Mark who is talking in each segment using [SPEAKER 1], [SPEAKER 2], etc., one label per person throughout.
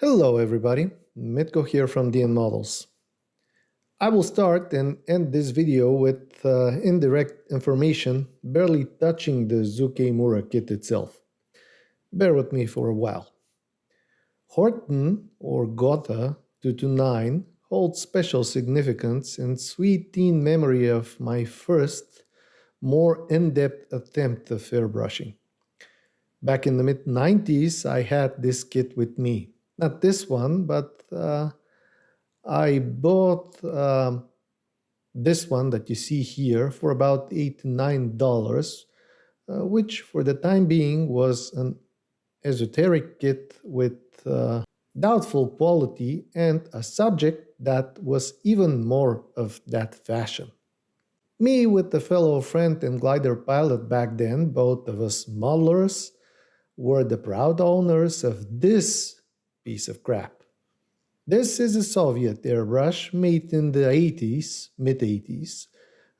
[SPEAKER 1] Hello everybody, Mitko here from DN Models. I will start and end this video with indirect information barely touching the Zoukei-Mura kit itself. Bear with me for a while. Horten or Gotha 229 holds special significance and sweet teen memory of my first, more in-depth attempt of airbrushing. Back in the mid-90s, I had this kit with me. Not this one, but I bought this one that you see here for about $8 to $9, which for the time being was an esoteric kit with doubtful quality and a subject that was even more of that fashion. Me with a fellow friend and glider pilot back then, both of us modelers, were the proud owners of this piece of crap. This is a Soviet airbrush made in the 80s, mid-80s,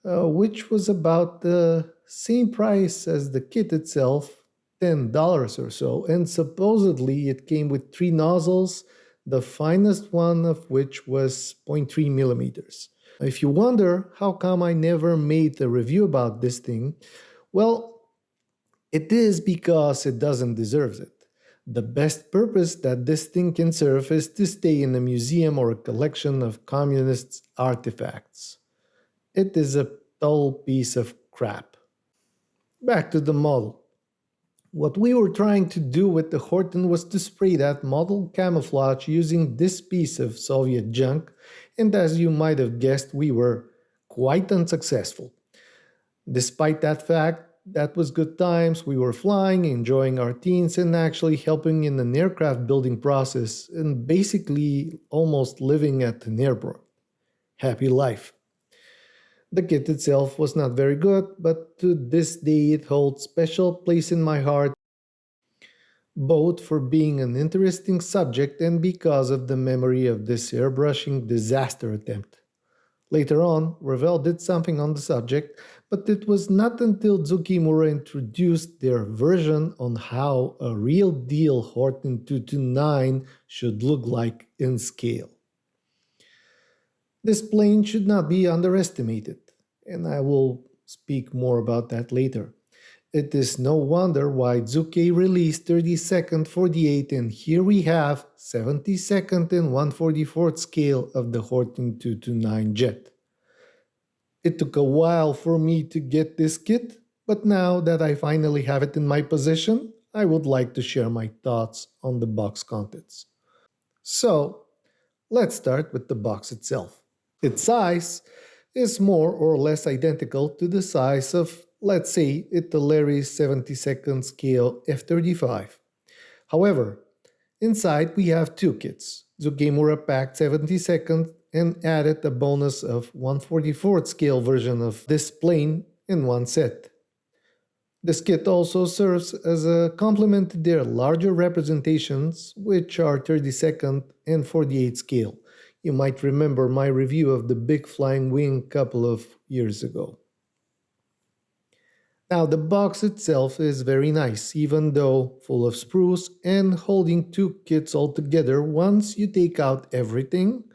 [SPEAKER 1] which was about the same price as the kit itself, $10 or so, and supposedly it came with 3 nozzles, the finest one of which was 0.3 millimeters. If you wonder how come I never made a review about this thing, well, it is because it doesn't deserve it. The best purpose that this thing can serve is to stay in a museum or a collection of communist artifacts. It is a dull piece of crap. Back to the model. What we were trying to do with the Horten was to spray that model camouflage using this piece of Soviet junk, and as you might have guessed, we were quite unsuccessful. Despite that fact, that was good times. We were flying, enjoying our teens, and actually helping in an aircraft building process, and basically almost living at an airport. Happy life. The kit itself was not very good, but to this day it holds special place in my heart, both for being an interesting subject and because of the memory of this airbrushing disaster attempt. Later on, Revell did something on the subject, but it was not until Zoukei-Mura introduced their version on how a real deal Horten 229 should look like in scale. This plane should not be underestimated, and I will speak more about that later. It is no wonder why Zoukei released 32nd, 48, and here we have 72nd and 1/44th scale of the Horten 229 jet. It took a while for me to get this kit, but now that I finally have it in my possession, I would like to share my thoughts on the box contents. So, let's start with the box itself. Its size is more or less identical to the size of, let's say, Italerri's 72nd scale F-35. However, inside we have 2 kits. Zoukei-Mura packed 72nd and added a bonus of 1/44th scale version of this plane in one set. This kit also serves as a complement to their larger representations, which are 32nd and 48th scale. You might remember my review of the Big Flying Wing a couple of years ago. Now the box itself is very nice, even though full of sprues and holding 2 kits all together. Once you take out everything,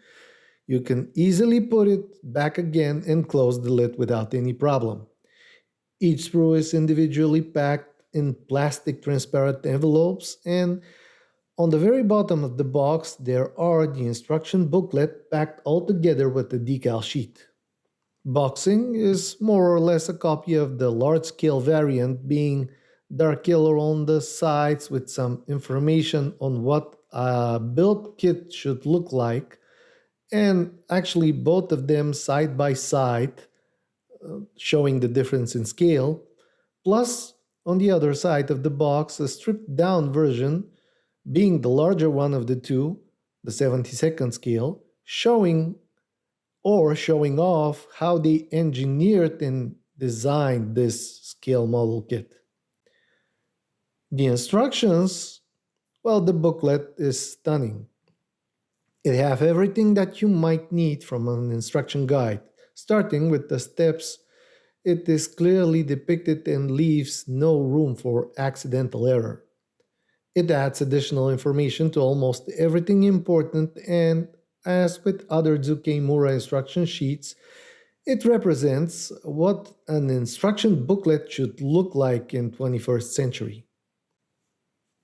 [SPEAKER 1] you can easily put it back again and close the lid without any problem. Each sprue is individually packed in plastic transparent envelopes, and on the very bottom of the box there are the instruction booklet packed all together with the decal sheet. Boxing is more or less a copy of the large-scale variant, being dark yellow on the sides with some information on what a build kit should look like, and actually both of them side by side, showing the difference in scale, plus on the other side of the box a stripped down version, being the larger one of the two, the 72nd scale, showing off how they engineered and designed this scale model kit. The instructions, well, the booklet is stunning. It has everything that you might need from an instruction guide. Starting with the steps, it is clearly depicted and leaves no room for accidental error. It adds additional information to almost everything important, and as with other Zoukei-Mura instruction sheets, it represents what an instruction booklet should look like in 21st century.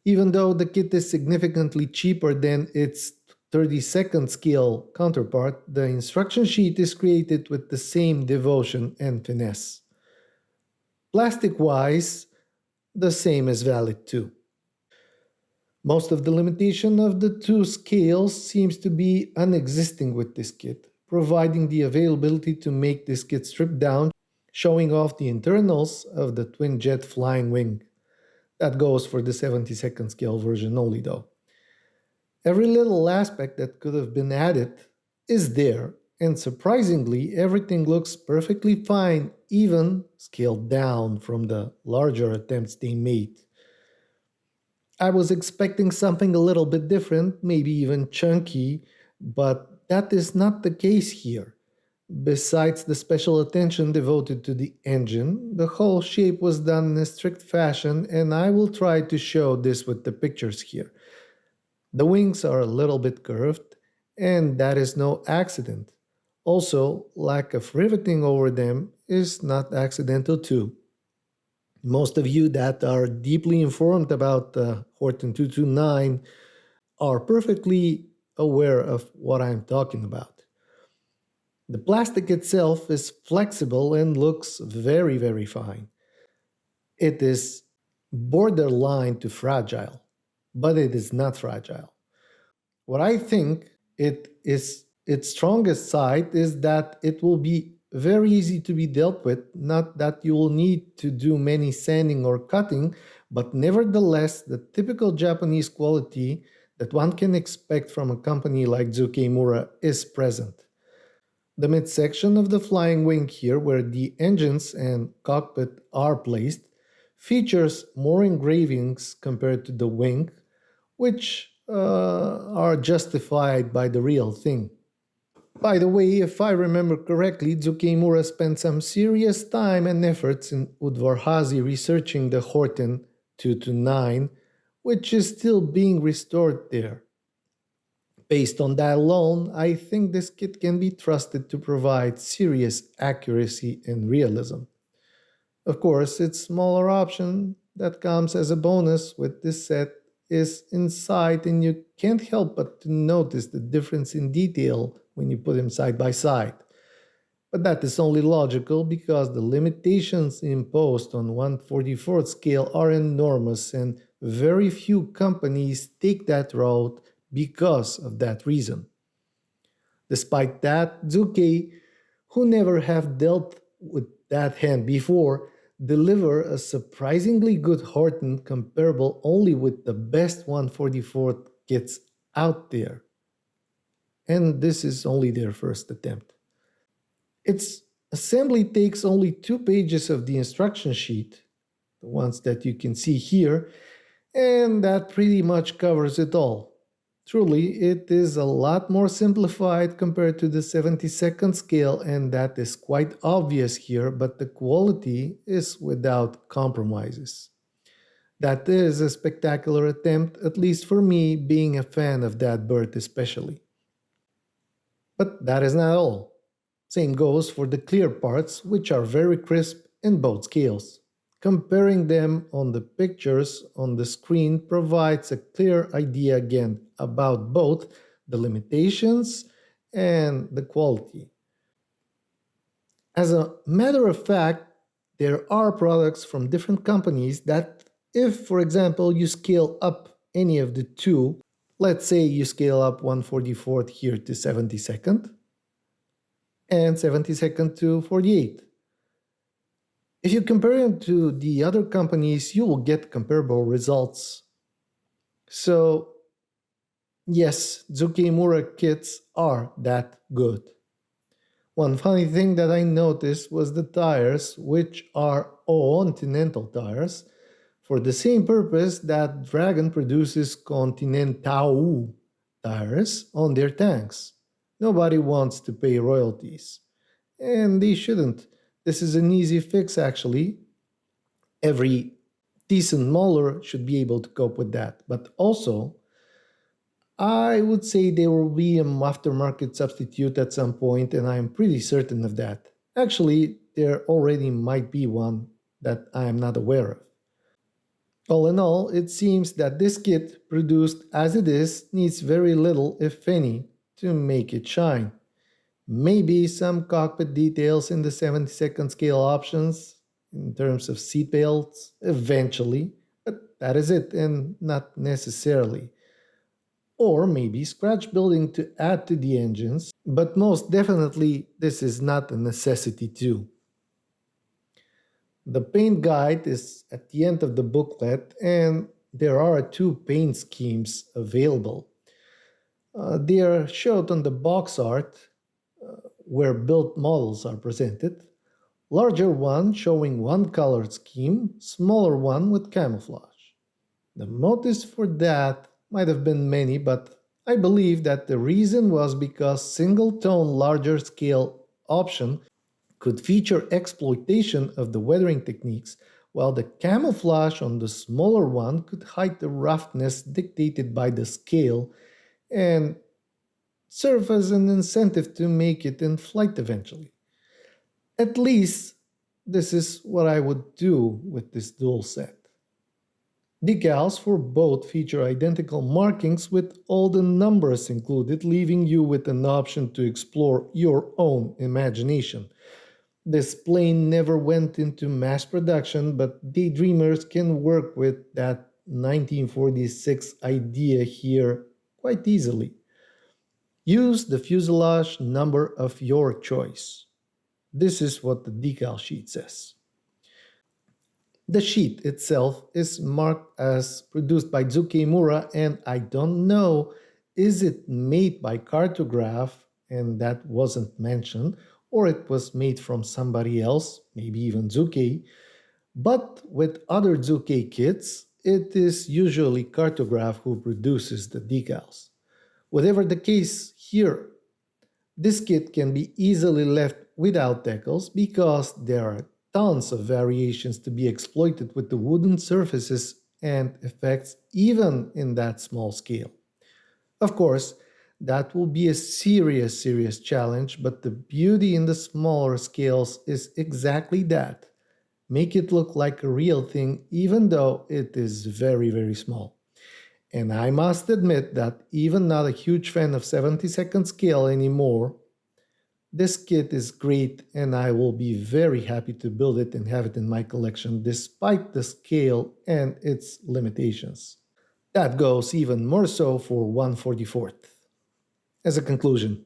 [SPEAKER 1] Even though the kit is significantly cheaper than its 32nd scale counterpart, the instruction sheet is created with the same devotion and finesse. Plastic-wise, the same is valid too. Most of the limitation of the two scales seems to be unexisting with this kit, providing the availability to make this kit strip down, showing off the internals of the twin jet flying wing. That goes for the 72nd scale version only though. Every little aspect that could have been added is there, and surprisingly, everything looks perfectly fine, even scaled down from the larger attempts they made. I was expecting something a little bit different, maybe even chunky, but that is not the case here. Besides the special attention devoted to the engine, the whole shape was done in a strict fashion, and I will try to show this with the pictures here. The wings are a little bit curved, and that is no accident. Also, lack of riveting over them is not accidental too. Most of you that are deeply informed about the Horten 229 are perfectly aware of what I'm talking about. The plastic itself is flexible and looks very, very fine. It is borderline to fragile, but it is not fragile. What I think it is its strongest side is that it will be very easy to be dealt with, not that you will need to do many sanding or cutting, but nevertheless the typical Japanese quality that one can expect from a company like Zoukei-Mura is present. The midsection of the flying wing here, where the engines and cockpit are placed, features more engravings compared to the wing, which are justified by the real thing. By the way, if I remember correctly, Zoukei-Mura spent some serious time and efforts in Udvar-Hazy researching the Horten 229, which is still being restored there. Based on that alone, I think this kit can be trusted to provide serious accuracy and realism. Of course, its smaller option that comes as a bonus with this set is inside, and you can't help but to notice the difference in detail when you put them side by side. But that is only logical because the limitations imposed on 1/44th scale are enormous, and very few companies take that route because of that reason. Despite that, Zoukei, who never have dealt with that hand before, deliver a surprisingly good Horten comparable only with the best 1/44th kits out there. And this is only their first attempt. Its assembly takes only 2 pages of the instruction sheet, the ones that you can see here, and that pretty much covers it all. Truly, it is a lot more simplified compared to the 72nd scale, and that is quite obvious here, but the quality is without compromises. That is a spectacular attempt, at least for me, being a fan of that bird especially. But that is not all. Same goes for the clear parts, which are very crisp in both scales. Comparing them on the pictures on the screen provides a clear idea again about both the limitations and the quality. As a matter of fact, there are products from different companies that, if, for example, you scale up any of the two, let's say you scale up 1/44th here to 72nd and 72nd to 48th. If you compare them to the other companies, you will get comparable results. So, yes, Zoukei-Mura kits are that good. One funny thing that I noticed was the tires, which are Continental tires, for the same purpose that Dragon produces Continental tires on their tanks. Nobody wants to pay royalties, and they shouldn't. This is an easy fix actually. Every decent molar should be able to cope with that. But also, I would say there will be an aftermarket substitute at some point, and I'm pretty certain of that. Actually, there already might be one that I am not aware of. All in all, it seems that this kit, produced as it is, needs very little, if any, to make it shine. Maybe some cockpit details in the 70-second scale options in terms of seatbelts eventually, but that is it, and not necessarily. Or maybe scratch building to add to the engines, but most definitely this is not a necessity too. The paint guide is at the end of the booklet, and there are two paint schemes available. They are showed on the box art where built models are presented. Larger one showing one color scheme, smaller one with camouflage. The motives for that might have been many, but I believe that the reason was because single tone larger scale option could feature exploitation of the weathering techniques, while the camouflage on the smaller one could hide the roughness dictated by the scale and serve as an incentive to make it in flight eventually. At least, this is what I would do with this dual set. Decals for both feature identical markings with all the numbers included, leaving you with an option to explore your own imagination. This plane never went into mass production, but daydreamers can work with that 1946 idea here quite easily. Use the fuselage number of your choice. This is what the decal sheet says. The sheet itself is marked as produced by Zoukei-Mura, and I don't know, is it made by Cartograph, and that wasn't mentioned, or it was made from somebody else, maybe even Zoukei. But with other Zoukei kits, it is usually Cartograph who produces the decals. Whatever the case here, this kit can be easily left without decals because there are tons of variations to be exploited with the wooden surfaces and effects even in that small scale. Of course, that will be a serious challenge, but the beauty in the smaller scales is exactly that. Make it look like a real thing even though it is very small. And I must admit that even not a huge fan of 70-second scale anymore, this kit is great and I will be very happy to build it and have it in my collection despite the scale and its limitations. That goes even more so for 1/44. As a conclusion,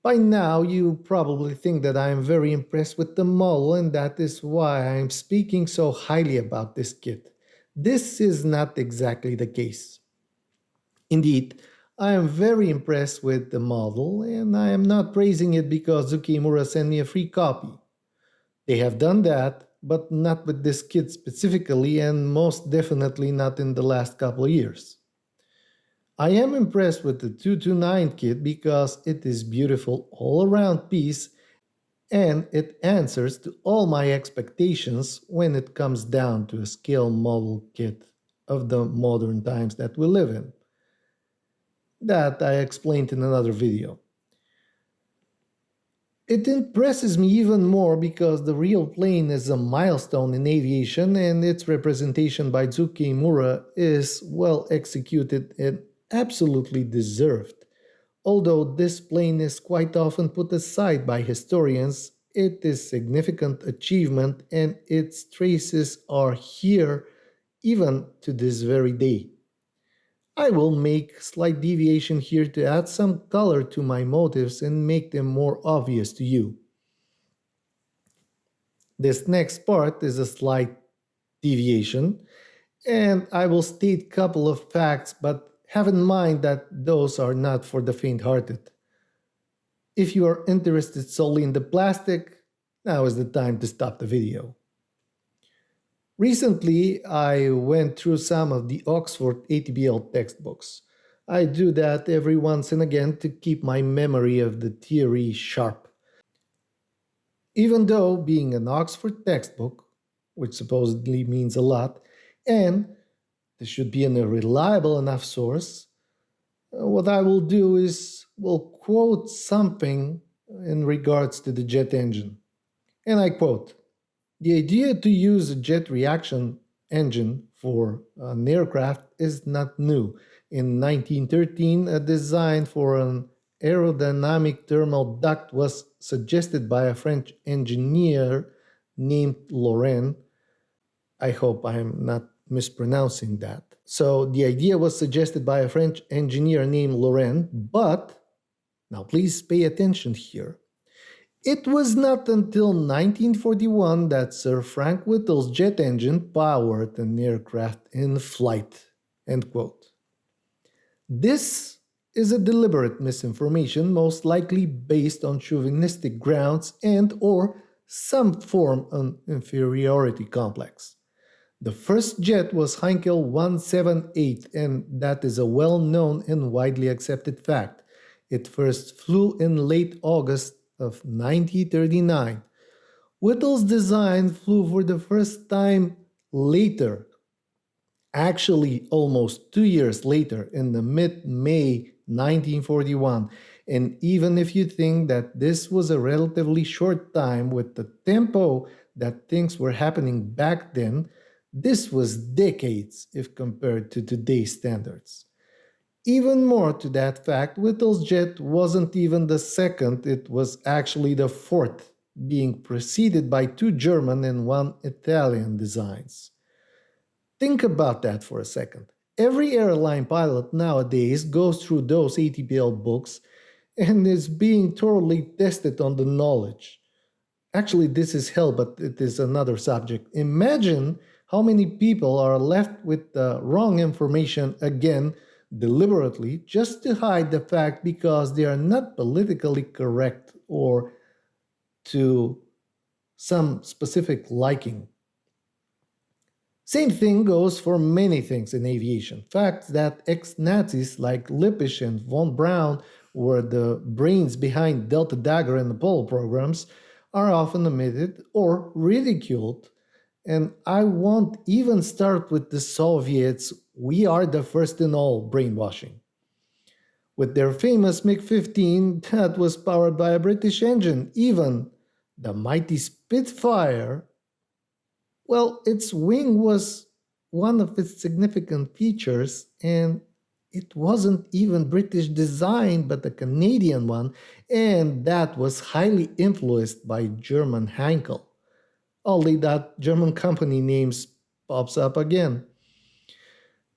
[SPEAKER 1] by now you probably think that I am very impressed with the model and that is why I am speaking so highly about this kit. This is not exactly the case. Indeed, I am very impressed with the model, and I am not praising it because Zoukei-Mura sent me a free copy. They have done that, but not with this kit specifically, and most definitely not in the last couple of years. I am impressed with the 229 kit because it is beautiful all-around piece, and it answers to all my expectations when it comes down to a scale model kit of the modern times that we live in. That I explained in another video. It impresses me even more because the real plane is a milestone in aviation and its representation by Zoukei-Mura is well executed and absolutely deserved. Although this plane is quite often put aside by historians, it is significant achievement and its traces are here even to this very day. I will make slight deviation here to add some color to my motifs and make them more obvious to you. This next part is a slight deviation, and I will state a couple of facts, but have in mind that those are not for the faint-hearted. If you are interested solely in the plastic, now is the time to stop the video. Recently, I went through some of the Oxford ATBL textbooks. I do that every once and again to keep my memory of the theory sharp. Even though being an Oxford textbook, which supposedly means a lot, and this should be in a reliable enough source, what I will do is will quote something in regards to the jet engine. And I quote, "The idea to use a jet reaction engine for an aircraft is not new. In 1913, a design for an aerodynamic thermal duct was suggested by a French engineer named Laurent. I hope I am not mispronouncing that. So the idea was suggested by a French engineer named Laurent, but now please pay attention here. It was not until 1941 that Sir Frank Whittle's jet engine powered an aircraft in flight." End quote. This is a deliberate misinformation, most likely based on chauvinistic grounds and or some form of inferiority complex. The first jet was Heinkel 178, and that is a well-known and widely accepted fact. It first flew in late August of 1939. Whittle's design flew for the first time later, actually almost 2 years later, in the mid-May 1941. And even if you think that this was a relatively short time with the tempo that things were happening back then, this was decades if compared to today's standards. Even more to that fact, Whittle's jet wasn't even the second, it was actually the fourth, being preceded by 2 German and 1 Italian designs. Think about that for a second. Every airline pilot nowadays goes through those ATPL books and is being thoroughly tested on the knowledge. Actually, this is hell, but it is another subject. Imagine how many people are left with the wrong information again, deliberately, just to hide the fact because they are not politically correct or to some specific liking. Same thing goes for many things in aviation. Facts that ex-Nazis like Lippisch and von Braun were the brains behind Delta Dagger and Apollo programs are often omitted or ridiculed. And I won't even start with the Soviets. We are the first in all brainwashing. With their famous MiG-15 that was powered by a British engine, even the mighty Spitfire, well, its wing was one of its significant features, and it wasn't even British design, but a Canadian one, and that was highly influenced by German Heinkel. Only that German company names pops up again.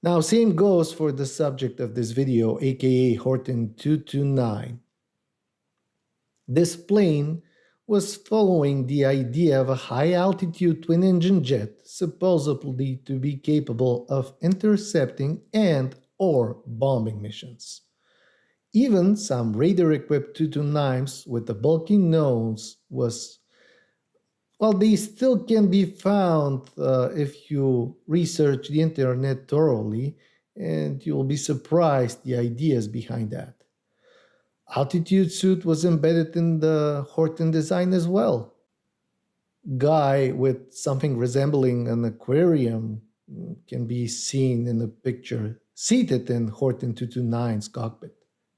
[SPEAKER 1] Now, same goes for the subject of this video, aka Horten 229. This plane was following the idea of a high-altitude twin-engine jet supposedly to be capable of intercepting and or bombing missions. Even some radar-equipped 229s with a bulky nose they still can be found if you research the internet thoroughly, and you'll be surprised the ideas behind that. Altitude suit was embedded in the Horten design as well. Guy with something resembling an aquarium can be seen in the picture seated in Horten 229's cockpit.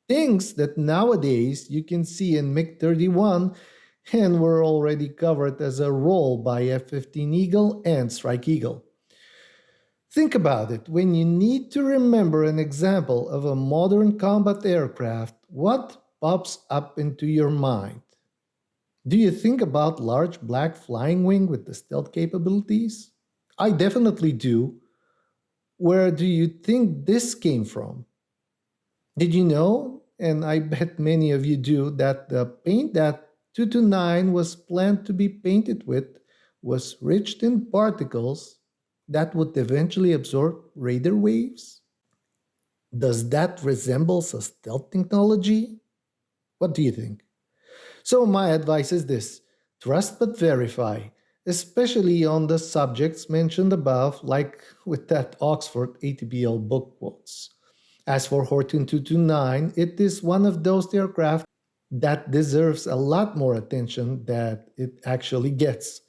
[SPEAKER 1] Things that nowadays you can see in MiG-31 and were already covered as a role by F-15 Eagle and Strike Eagle. Think about it. When you need to remember an example of a modern combat aircraft, what pops up into your mind? Do you think about large black flying wing with the stealth capabilities? I definitely do. Where do you think this came from? Did you know, and I bet many of you do, that the paint that 229 was planned to be painted with was rich in particles that would eventually absorb radar waves? Does that resemble a stealth technology? What do you think? So my advice is this: trust but verify, especially on the subjects mentioned above, like with that Oxford ATPL book quotes. As for Horten 229, it is one of those aircraft that deserves a lot more attention than it actually gets.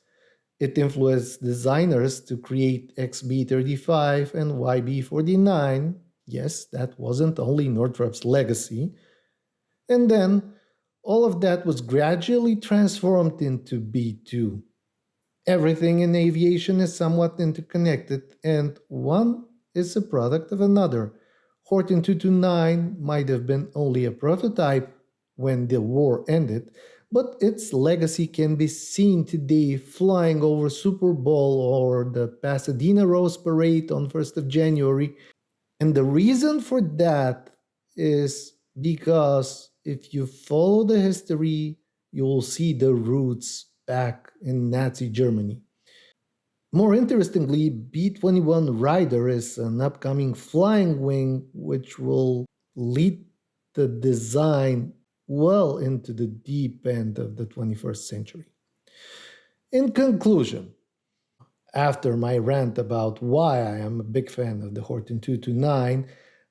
[SPEAKER 1] It influenced designers to create XB35 and YB49. Yes, that wasn't only Northrop's legacy. And then all of that was gradually transformed into B2. Everything in aviation is somewhat interconnected, and one is a product of another. Horten 229 might have been only a prototype when the war ended, but its legacy can be seen today flying over Super Bowl or the Pasadena Rose Parade on 1st of January. And the reason for that is because if you follow the history, you will see the roots back in Nazi Germany. More interestingly, B-21 Rider is an upcoming flying wing which will lead the design well into the deep end of the 21st century. In conclusion, after my rant about why I am a big fan of the Horten 229,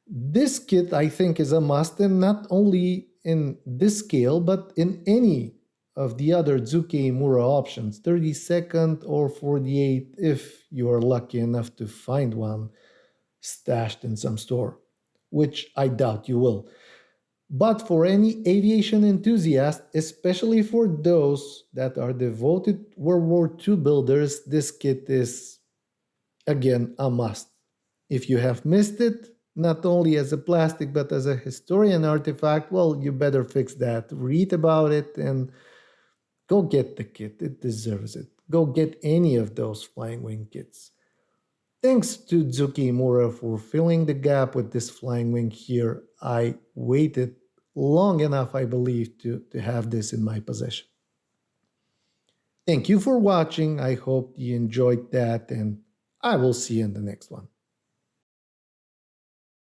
[SPEAKER 1] this kit I think is a must, and not only in this scale, but in any of the other Zoukei-Mura options, 32nd or 48 if you are lucky enough to find one stashed in some store, which I doubt you will. But for any aviation enthusiast, especially for those that are devoted World War II builders, this kit is, again, a must. If you have missed it, not only as a plastic but as a historian artifact, well, you better fix that. Read about it and go get the kit. It deserves it. Go get any of those flying wing kits. Thanks to Zoukei-Mura for filling the gap with this flying wing here. I waited long enough, I believe, to have this in my possession. Thank you for watching. I hope you enjoyed that, and I will see you in the next one.